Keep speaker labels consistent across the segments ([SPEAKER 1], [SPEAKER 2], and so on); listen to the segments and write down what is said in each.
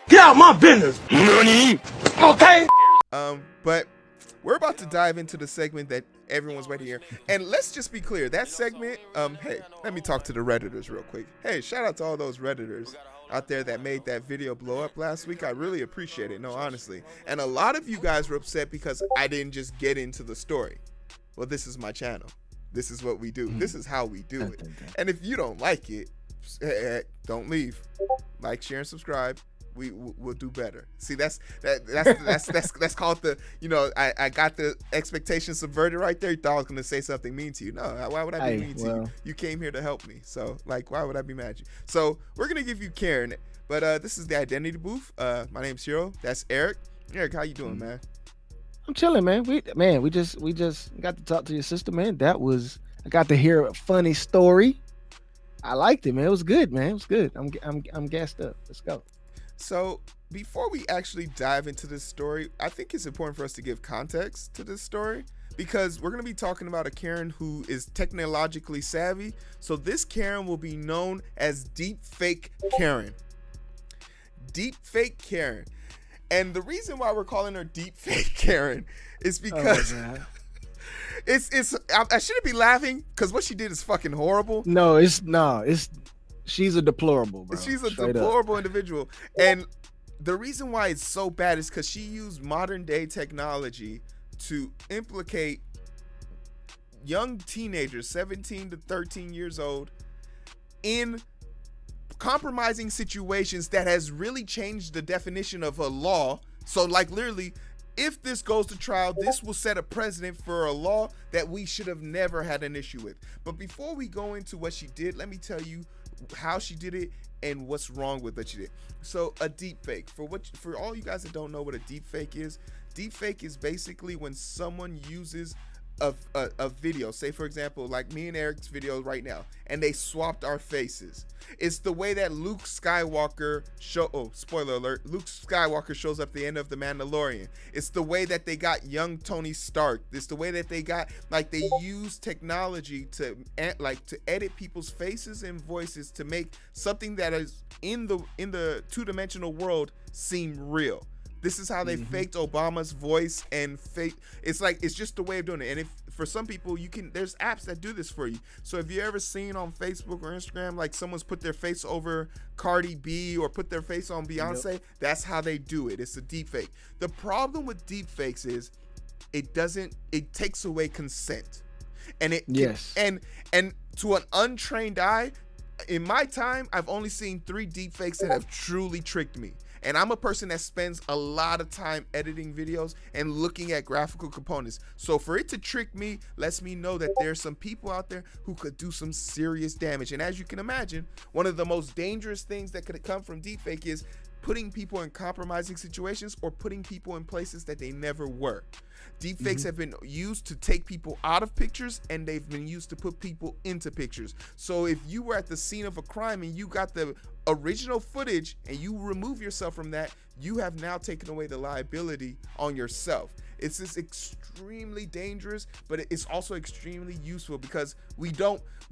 [SPEAKER 1] Get out my business. Nani? Okay.
[SPEAKER 2] But we're about to dive into the segment that everyone's waiting to hear. And let's just be clear, that segment, hey, let me talk to the Redditors real quick. Hey, shout out to all those Redditors out there that made that video blow up last week. I really appreciate it, no, honestly. And a lot of you guys were upset because I didn't just get into the story. Well, this is my channel. This is what we do. This is how we do it. And if you don't like it, don't leave. Like, share, and subscribe. We'll do better. See, that's called the, you know, I got the expectations subverted right there. You thought I was gonna say something mean to you. No, why would I be mean to you? You came here to help me. So, like, why would I be mad at you? So we're gonna give you Karen, but this is the identity booth. My name's Heero. That's Eric. Eric, how you doing, man?
[SPEAKER 3] I'm chilling, man. We just got to talk to your sister, man. I got to hear a funny story. I liked it, man. It was good, man. It was good. I'm gassed up. Let's go.
[SPEAKER 2] So before we actually dive into this story, I think it's important for us to give context to this story because we're going to be talking about a Karen who is technologically savvy. So this Karen will be known as deepfake Karen. Deepfake Karen. And the reason why we're calling her deepfake Karen is because I shouldn't be laughing because what she did is fucking horrible.
[SPEAKER 3] She's a deplorable, bro.
[SPEAKER 2] She's a deplorable individual. And the reason why it's so bad is because she used modern day technology to implicate young teenagers, 17 to 13 years old, in compromising situations that has really changed the definition of a law. So, like, literally, if this goes to trial, this will set a precedent for a law that we should have never had an issue with. But before we go into what she did, let me tell you how she did it and what's wrong with what she did. So a deepfake, for all you guys that don't know what a deepfake is basically when someone uses a video, say for example like me and Eric's video right now, and they swapped our faces. It's the way that Luke Skywalker spoiler alert, Luke Skywalker shows up at the end of The Mandalorian. It's the way that they got young Tony Stark. It's the way that they got, like, they use technology to edit people's faces and voices to make something that is in the two-dimensional world seem real. This is how they faked Obama's voice and it's just the way of doing it. And if for some people there's apps that do this for you. So if you ever seen on Facebook or Instagram, like someone's put their face over Cardi B or put their face on Beyonce, that's how they do it. It's a deep fake. The problem with deep fakes is it takes away consent. And and to an untrained eye, in my time, I've only seen 3 deep fakes that have truly tricked me. And I'm a person that spends a lot of time editing videos and looking at graphical components. So for it to trick me lets me know that there's some people out there who could do some serious damage. And as you can imagine, one of the most dangerous things that could come from deepfake is putting people in compromising situations or putting people in places that they never were. Deepfakes have been used to take people out of pictures, and they've been used to put people into pictures. So if you were at the scene of a crime and you got the original footage and you remove yourself from that, you have now taken away the liability on yourself. It's just extremely dangerous, but it's also extremely useful because we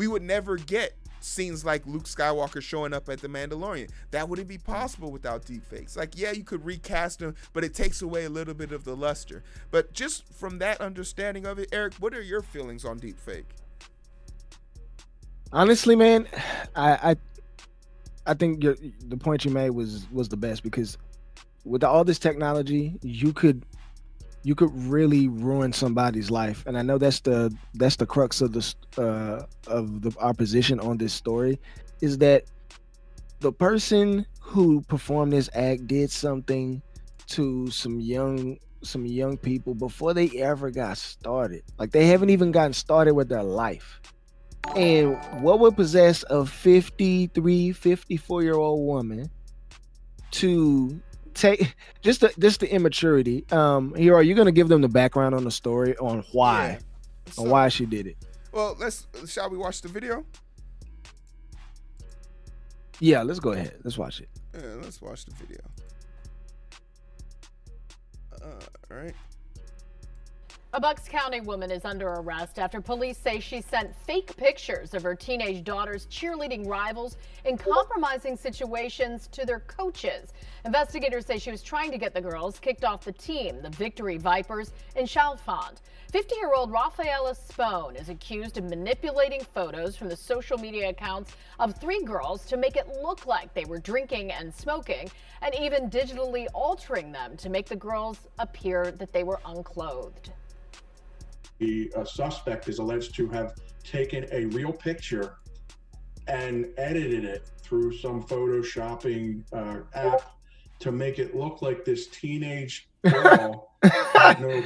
[SPEAKER 2] would never get scenes like Luke Skywalker showing up at The Mandalorian. That wouldn't be possible without deepfakes. Like, yeah, you could recast them, but it takes away a little bit of the luster. But just from that understanding of it, Eric, what are your feelings on deepfake?
[SPEAKER 3] Honestly, man, I think the point you made was the best, because with all this technology, you could really ruin somebody's life. And I know that's the crux of our position on this story, is that the person who performed this act did something to some young people before they ever got started. Like, they haven't even gotten started with their life. And what would possess a 54-year-old woman to take just the immaturity? Here, are you going to give them the background on the story on why she did it?
[SPEAKER 2] Well, shall we watch the video?
[SPEAKER 3] Yeah, let's go ahead. Let's watch it.
[SPEAKER 2] Yeah, let's watch the video. All right.
[SPEAKER 4] A Bucks County woman is under arrest after police say she sent fake pictures of her teenage daughter's cheerleading rivals in compromising situations to their coaches. Investigators say she was trying to get the girls kicked off the team, the Victory Vipers, in Chalfont. 50-year-old Raffaela Spone is accused of manipulating photos from the social media accounts of 3 girls to make it look like they were drinking and smoking, and even digitally altering them to make the girls appear that they were unclothed.
[SPEAKER 5] The suspect is alleged to have taken a real picture and edited it through some photoshopping app to make it look like this teenage girl had no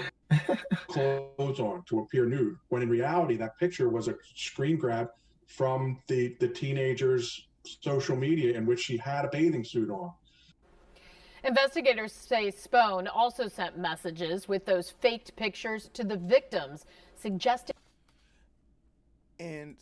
[SPEAKER 5] clothes on, to appear nude, when in reality that picture was a screen grab from the teenager's social media in which she had a bathing suit on.
[SPEAKER 4] Investigators say Spone also sent messages with those faked pictures to the victims, suggesting.
[SPEAKER 2] And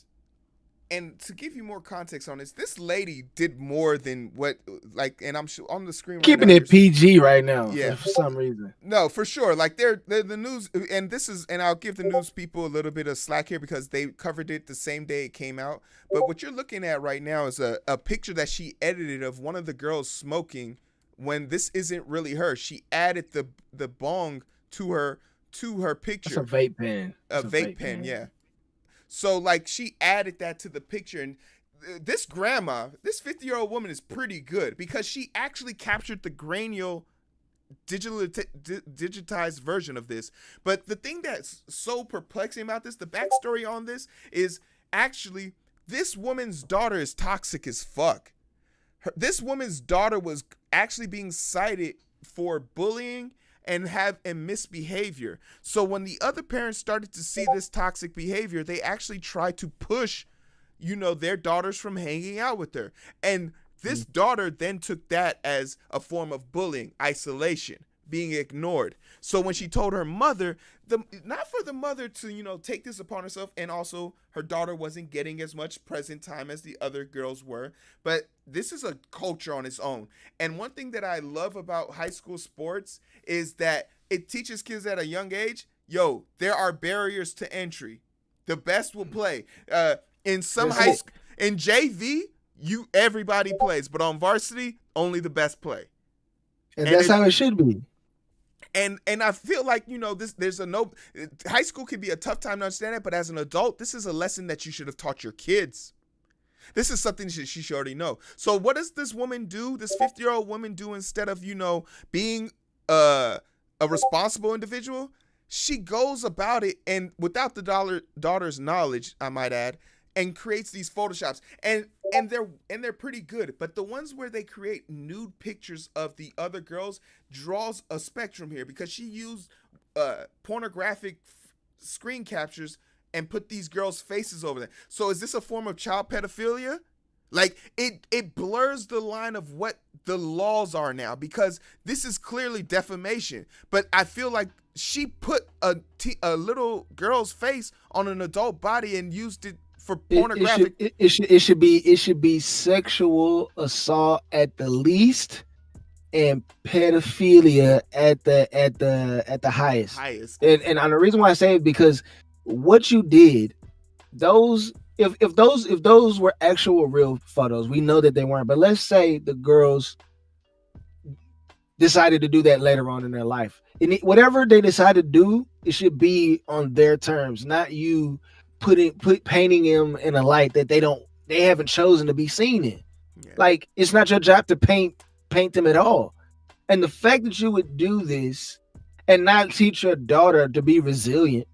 [SPEAKER 2] to give you more context on this lady did more than what, like, and I'm sure on the screen
[SPEAKER 3] keeping
[SPEAKER 2] right now,
[SPEAKER 3] it PG right now.
[SPEAKER 2] Yeah,
[SPEAKER 3] for some reason.
[SPEAKER 2] No, for sure. Like they're the news, and this is, and I'll give the news people a little bit of slack here because they covered it the same day it came out. But what you're looking at right now is a picture that she edited of one of the girls smoking when this isn't really her. She added the bong to her picture.
[SPEAKER 3] It's a vape pen.
[SPEAKER 2] A vape pen, yeah. So like she added that to the picture, and this grandma, this 50-year-old woman is pretty good because she actually captured the granular digitized version of this. But the thing that's so perplexing about this, the backstory on this is actually this woman's daughter is toxic as fuck. This woman's daughter was actually being cited for bullying and misbehavior. So when the other parents started to see this toxic behavior, they actually tried to push, their daughters from hanging out with her. And this daughter then took that as a form of bullying, isolation, being ignored. So when she told her mother, not for the mother to, take this upon herself, and also her daughter wasn't getting as much present time as the other girls were, but this is a culture on its own. And one thing that I love about high school sports is that it teaches kids at a young age, there are barriers to entry. The best will play. In some in JV, everybody plays, but on varsity, only the best play.
[SPEAKER 3] And that's how it should be.
[SPEAKER 2] And I feel like, high school can be a tough time to understand it, but as an adult, this is a lesson that you should have taught your kids. This is something she should already know. So what does this woman do, this 50-year-old woman do, instead of, being a responsible individual? She goes about it, and without the daughter's knowledge, I might add, and creates these photoshops, and they're pretty good. But the ones where they create nude pictures of the other girls draws a spectrum here, because she used pornographic screen captures and put these girls' faces over there. So is this a form of child pedophilia? Like it blurs the line of what the laws are now, because this is clearly defamation. But I feel like she put a little girl's face on an adult body and used it for pornographic.
[SPEAKER 3] It should be sexual assault at the least, and pedophilia at the highest. And the reason why I say it, because what you did, if those were actual real photos, we know that they weren't. But let's say the girls decided to do that later on in their life. And whatever they decide to do, it should be on their terms, not you painting them in a light that they haven't chosen to be seen in. Yeah. Like, it's not your job to paint them at all. And the fact that you would do this and not teach your daughter to be resilient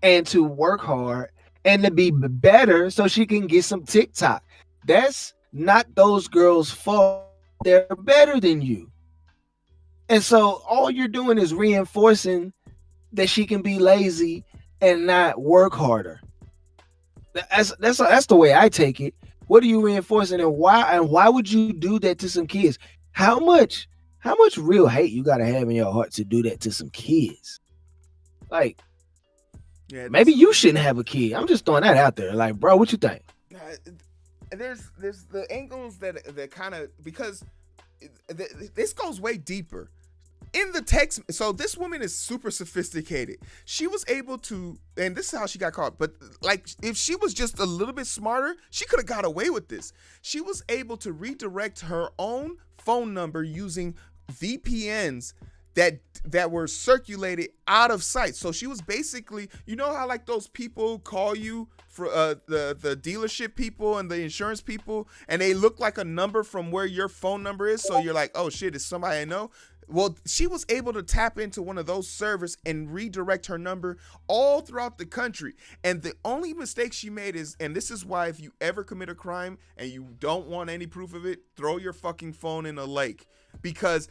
[SPEAKER 3] and to work hard and to be better so she can get some TikTok, that's not those girls' fault. They're better than you. And so all you're doing is reinforcing that she can be lazy and not work harder. That's the way I take it. What are you reinforcing, and why would you do that to some kids? How much real hate you gotta have in your heart to do that to some kids? Like, yeah, maybe you shouldn't have a kid. I'm just throwing that out there. Like, bro, what you think?
[SPEAKER 2] There's the angles that kind of, because this goes way deeper. in the text, so this woman is super sophisticated. She was able to, and this is how she got caught, but like if she was just a little bit smarter, she could have got away with this. She was able to redirect her own phone number using VPNs that were circulated out of sight. So she was basically, you know how like those people call you for the dealership people and the insurance people, and they look like a number from where your phone number is, so you're like, oh shit, it's somebody I know. Well, she was able to tap into one of those servers and redirect her number all throughout the country. And the only mistake she made is, and this is why if you ever commit a crime and you don't want any proof of it, throw your fucking phone in a lake. Because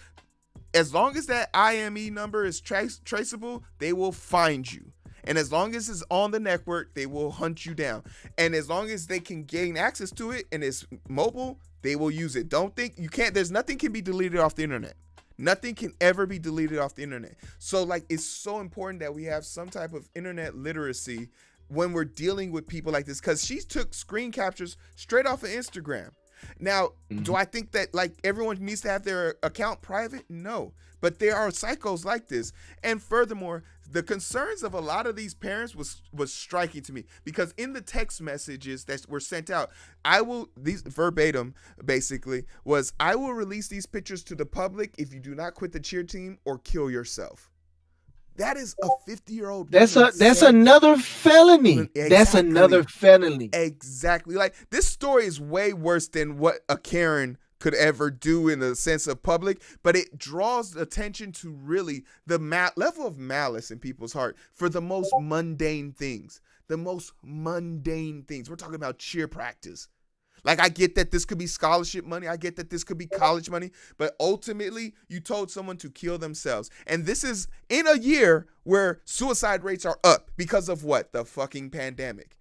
[SPEAKER 2] as long as that IME number is traceable, they will find you. And as long as it's on the network, they will hunt you down. And as long as they can gain access to it and it's mobile, they will use it. Don't think you can't, there's nothing can be deleted off the internet. Nothing can ever be deleted off the internet. So like, it's so important that we have some type of internet literacy when we're dealing with people like this, because she took screen captures straight off of Instagram. Now, do I think that like everyone needs to have their account private? No, but there are psychos like this. And furthermore, the concerns of a lot of these parents was striking to me, because in the text messages that were sent out, these verbatim basically was, I will release these pictures to the public if you do not quit the cheer team or kill yourself. That is a 50-year-old.
[SPEAKER 3] That's another felony.
[SPEAKER 2] Exactly.
[SPEAKER 3] That's another felony.
[SPEAKER 2] Exactly. Like, this story is way worse than what a Karen could ever do in the sense of public, but it draws attention to really the level of malice in people's heart for the most mundane things. The most mundane things. We're talking about cheer practice. Like, I get that this could be scholarship money. I get that this could be college money. But ultimately, you told someone to kill themselves. And this is in a year where suicide rates are up because of what? The fucking pandemic.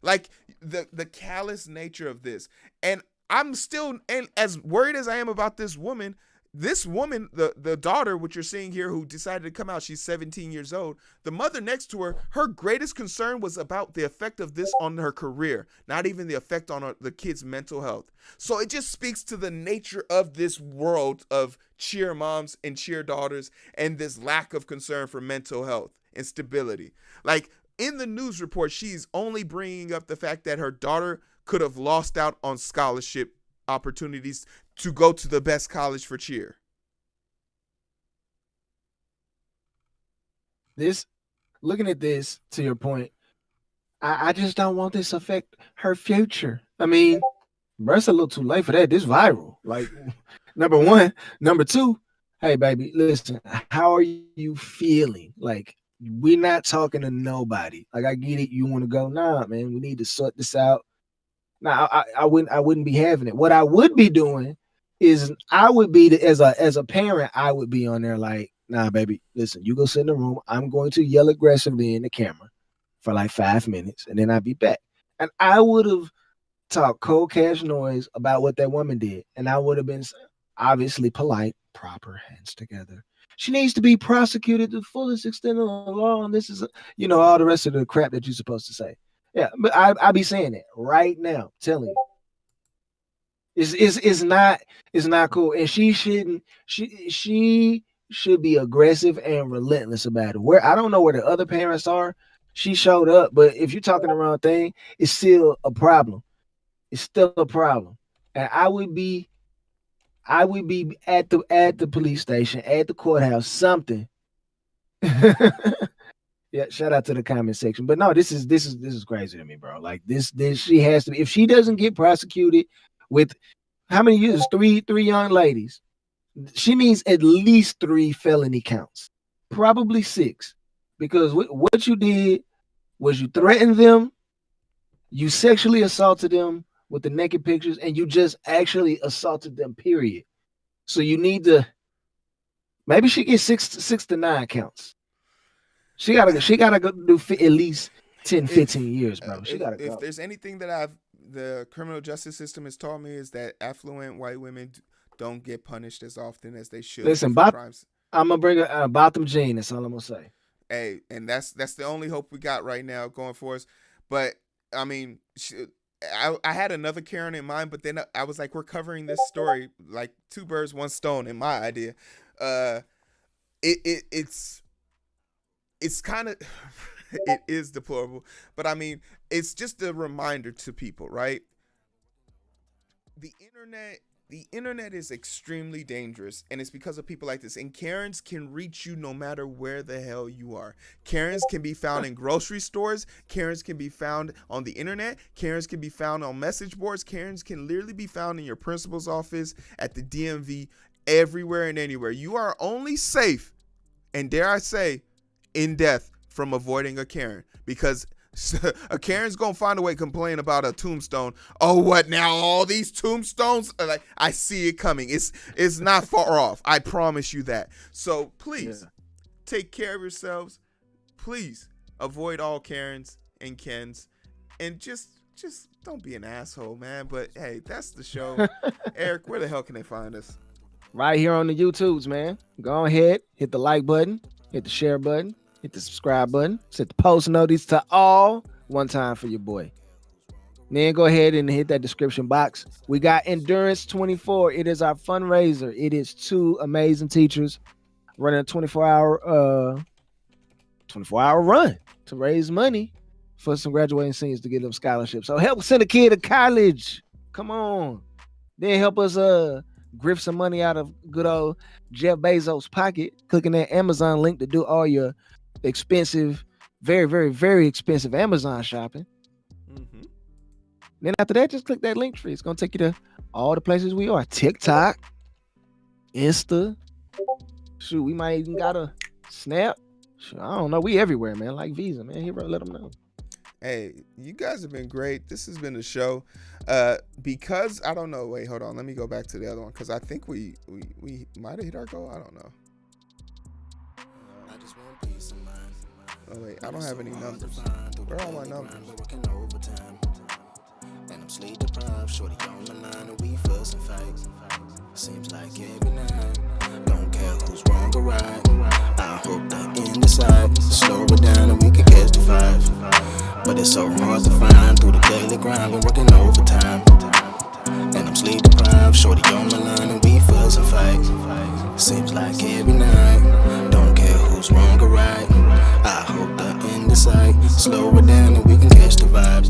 [SPEAKER 2] Like, the callous nature of this. And I'm still, and as worried as I am about this woman, the daughter, which you're seeing here, who decided to come out, she's 17 years old. The mother next to her greatest concern was about the effect of this on her career, not even the effect on the kid's mental health. So it just speaks to the nature of this world of cheer moms and cheer daughters and this lack of concern for mental health and stability. Like, in the news report, she's only bringing up the fact that her daughter could have lost out on scholarship opportunities to go to the best college for cheer.
[SPEAKER 3] Looking at this, to your point, I just don't want this to affect her future. I mean, bro, it's a little too late for that. This viral. Like, number one. Number two, hey, baby, listen, how are you feeling? Like, we're not talking to nobody. Like, I get it. You want to go? Nah, man, we need to sort this out. Now, I wouldn't be having it. What I would be doing is I would be as a parent, I would be on there like, nah, baby, listen, you go sit in the room. I'm going to yell aggressively in the camera for like 5 minutes, and then I'll be back. And I would have talked cold cash noise about what that woman did, and I would have been obviously polite, proper hands together. She needs to be prosecuted to the fullest extent of the law, and this is, all the rest of the crap that you're supposed to say. Yeah, but I be saying it right now, telling you. It's not cool. And she should be aggressive and relentless about it. Where I don't know where the other parents are. She showed up, but if you're talking the wrong thing, it's still a problem. It's still a problem. And I would be at the police station, at the courthouse, something. Yeah, shout out to the comment section. But no, this is crazy to me, bro. Like this she has to be. If she doesn't get prosecuted with how many years? Three young ladies. She needs at least 3 felony counts, probably 6, because what you did was you threatened them, you sexually assaulted them with the naked pictures, and you just actually assaulted them. Period. So you need to. Maybe she gets 6 to 9 counts. She gotta go do at least 10, 15 years, bro. She gotta go.
[SPEAKER 2] If there's anything that the criminal justice system has taught me, is that affluent white women don't get punished as often as they should.
[SPEAKER 3] Listen,
[SPEAKER 2] crimes.
[SPEAKER 3] I'm gonna bring Botham Jean. That's all I'm gonna say.
[SPEAKER 2] Hey, and that's the only hope we got right now going for us. But I mean, I had another Karen in mind, but then I was like, we're covering this story like 2 birds, 1 stone in my idea. it's kind of it is deplorable, but I mean, it's just a reminder to people, right? The internet is extremely dangerous, and it's because of people like this. And Karens can reach you no matter where the hell you are. Karens can be found in grocery stores. Karens can be found on the internet. Karens can be found on message boards. Karens can literally be found in your principal's office, at the DMV, everywhere and anywhere. You are only safe, and dare I say, in death, from avoiding a Karen, because a Karen's gonna find a way to complain about a tombstone. Oh, what now? All these tombstones? Like, I see it coming. It's not far off. I promise you that. So please take care of yourselves. Please avoid all Karens and Kens, and just don't be an asshole, man. But hey, that's the show. Eric, where the hell can they find us?
[SPEAKER 3] Right here on the YouTubes, man. Go ahead, hit the like button, hit the share button, hit the subscribe button, set the post notice to all, one time for your boy. Then go ahead and hit that description box. We got Endurance 24. It is our fundraiser. It is 2 amazing teachers running a 24-hour run to raise money for some graduating seniors to get them scholarships. So help send a kid to college. Come on. Then help us grift some money out of good old Jeff Bezos' pocket, clicking that Amazon link to do all your expensive, very, very, very expensive Amazon shopping.
[SPEAKER 2] Mm-hmm.
[SPEAKER 3] Then after that, just click that link tree. It's gonna take you to all the places we are: TikTok, Insta. Shoot, we might even got a Snap. Shoot, I don't know. We everywhere, man. Like Visa, man. Heero, let them know.
[SPEAKER 2] Hey, you guys have been great. This has been the show. Because I don't know. Wait, hold on. Let me go back to the other one, because I think we might have hit our goal. I don't know. Oh wait, I don't have any numbers. Where are all my numbers? And I'm sleep deprived, shorty on my line, and we fuss and fight. Seems like every night. Don't care who's wrong or right. I hope that in the side, slow it down and we can catch the vibe. But it's so hard to find through the daily grind. We're working overtime. And I'm sleep deprived, shorty on my line, and we fuss and fight. Seems like every night. Don't care who's wrong or right. I hope that in the sight, slow it down and we can catch the vibes.